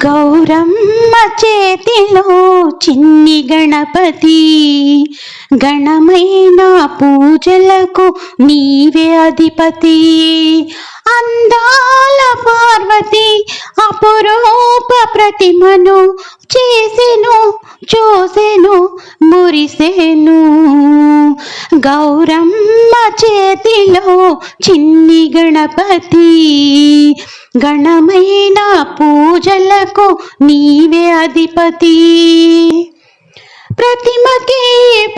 గౌరమ్మ చేతిలో చిన్ని గణపతి, గణమైన పూజలకు నీవే అధిపతి. అందాల పార్వతి అపురూప ప్రతిమను చేసెను, చూసెను, మురిసెను. గౌరమ్మ చేతిలో చిన్ని గణపతి, గణమైన పూజలకు నీవే అధిపతి. ప్రతిమకి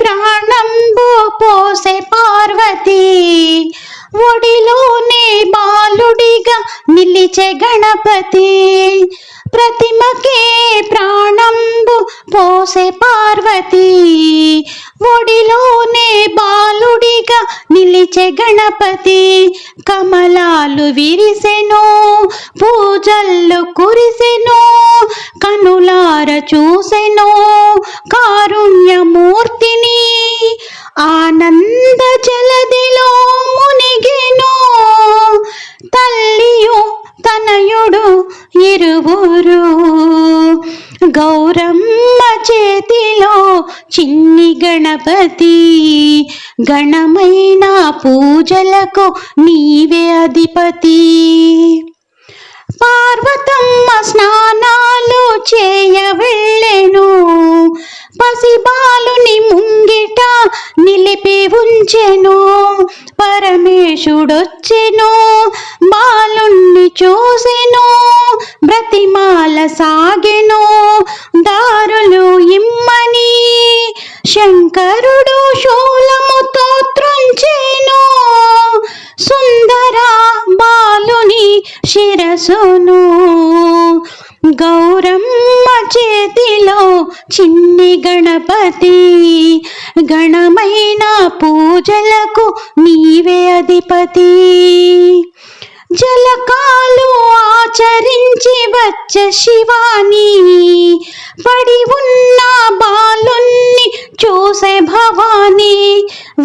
ప్రాణంబు పోసే పార్వతి, ఒడిలోనే బాలుడిగా నిలిచే గణపతి. ప్రతిమకి ప్రాణంబు పోసే పార్వతి, ఒడిలోనే బాలుడిగా నిలిచే గణపతి. కమలాలు విరిసెను, పూజల్లో కురిసెను, కనులార చూసెను కారుణ్యమూర్తిని. ఆనంద జలదిలో మునిగెను, తల్లియు తనయుడు ఇరువురు. గౌరమ్మ చేతిలో చిన్ని గణపతి, గణమైన పూజలకు నీవే అధిపతి. పార్వతమ్మ స్నానాలు చేయ వెళ్ళెను, పసిబాలుని ముంగిట నిలిపి ఉంచెను. పరమేశుడొచ్చెను, బాలుణ్ణి చూసెను, బ్రతిమాల సాగెను దారులు ఇమ్మని. శంకరుడు శూలముతో త్రుంచెను, సుందర బాలుని శిరసును. గౌరమ్మ చేతిలో చిన్ని గణపతి, గణమైన పూజలకు నీవే అధిపతి. జలకాలు ఆచరించి వచ్చే శివాని, పడి ఉన్న బాలుణ్ణి చూసే భవాని.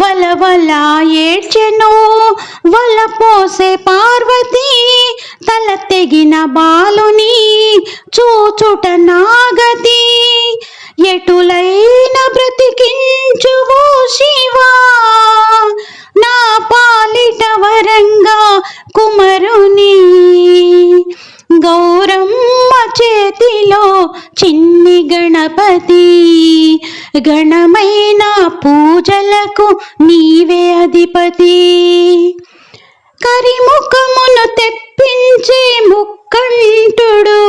వలవల ఏడ్చెను, వలపోసే పార్వతి, తల తెగిన బాలుని చూచుట నాగతి. ఎటులైన బ్రతికించువు శివా, నా పాలిట వరంగా కుమరుని. గౌరమ్మ చేతిలో చిన్ని గణపతి, గణమైన పూజలకు నీవే అధిపతి. కరిముఖమును తెప్పించి ముక్కంటుడు,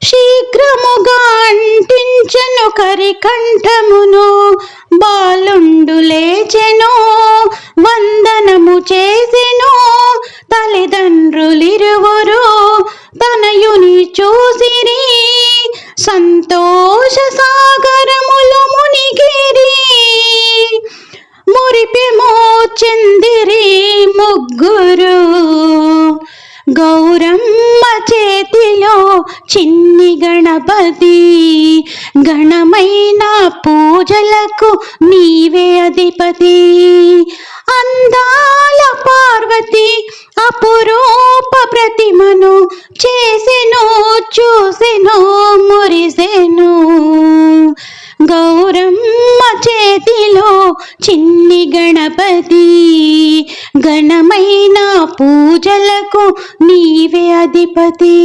శీఘ్రముగా అంటించెను కరికంఠమును. బాలుండు లేచెను, వందనము చేసెను. తల్లిదండ్రులిరువురు తనయుని చూసిరి, సంతోష సాగరములు మునిగిరి. మురిపెమో చెందిరి ముగ్గురు. గౌరమ్మ చేతిలో చిన్ని గణపతి, గణమైన పూజలకు నీవే అధిపతి. అందాల పార్వతి అపురూప ప్రతిమను చేసెను, చూసెను, మురిసెను. గౌరమ్మ చేతిలో చిన్ని గణపతి, ఘనమైన పూజలకు నీవే అధిపతి.